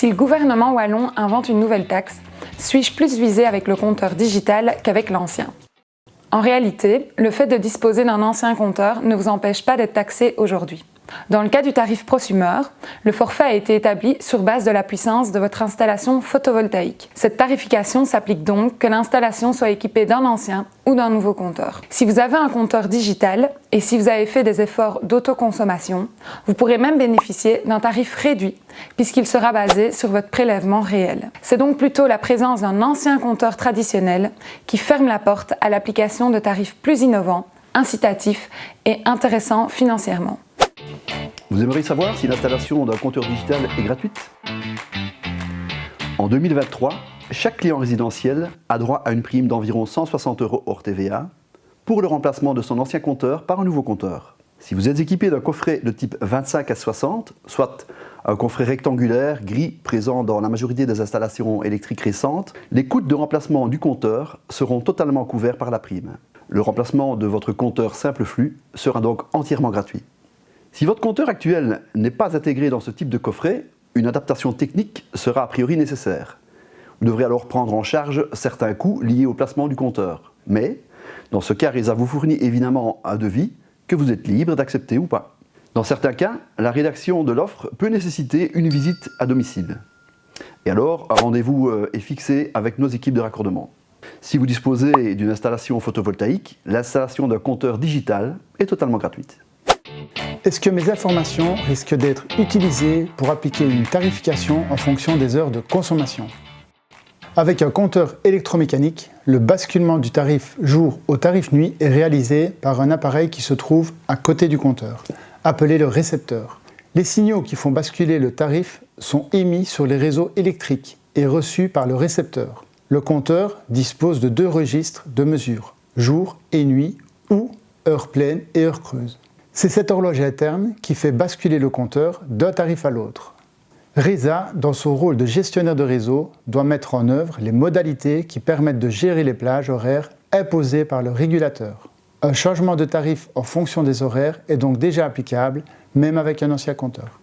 Si le gouvernement wallon invente une nouvelle taxe, suis-je plus visé avec le compteur digital qu'avec l'ancien? En réalité, le fait de disposer d'un ancien compteur ne vous empêche pas d'être taxé aujourd'hui. Dans le cas du tarif prosumer, le forfait a été établi sur base de la puissance de votre installation photovoltaïque. Cette tarification s'applique donc que l'installation soit équipée d'un ancien ou d'un nouveau compteur. Si vous avez un compteur digital et si vous avez fait des efforts d'autoconsommation, vous pourrez même bénéficier d'un tarif réduit puisqu'il sera basé sur votre prélèvement réel. C'est donc plutôt la présence d'un ancien compteur traditionnel qui ferme la porte à l'application de tarifs plus innovants, incitatifs et intéressants financièrement. Vous aimeriez savoir si l'installation d'un compteur digital est gratuite? En 2023, chaque client résidentiel a droit à une prime d'environ 160 € hors TVA pour le remplacement de son ancien compteur par un nouveau compteur. Si vous êtes équipé d'un coffret de type 25 à 60, soit un coffret rectangulaire gris présent dans la majorité des installations électriques récentes, les coûts de remplacement du compteur seront totalement couverts par la prime. Le remplacement de votre compteur simple flux sera donc entièrement gratuit. Si votre compteur actuel n'est pas intégré dans ce type de coffret, une adaptation technique sera a priori nécessaire. Vous devrez alors prendre en charge certains coûts liés au placement du compteur. Mais, dans ce cas, RESA vous fournit évidemment un devis que vous êtes libre d'accepter ou pas. Dans certains cas, la rédaction de l'offre peut nécessiter une visite à domicile. Et alors, un rendez-vous est fixé avec nos équipes de raccordement. Si vous disposez d'une installation photovoltaïque, l'installation d'un compteur digital est totalement gratuite. Est-ce que mes informations risquent d'être utilisées pour appliquer une tarification en fonction des heures de consommation? Avec un compteur électromécanique, le basculement du tarif jour au tarif nuit est réalisé par un appareil qui se trouve à côté du compteur, appelé le récepteur. Les signaux qui font basculer le tarif sont émis sur les réseaux électriques et reçus par le récepteur. Le compteur dispose de 2 registres de mesure, jour et nuit ou heure pleine et heure creuse. C'est cette horloge interne qui fait basculer le compteur d'un tarif à l'autre. RESA, dans son rôle de gestionnaire de réseau, doit mettre en œuvre les modalités qui permettent de gérer les plages horaires imposées par le régulateur. Un changement de tarif en fonction des horaires est donc déjà applicable, même avec un ancien compteur.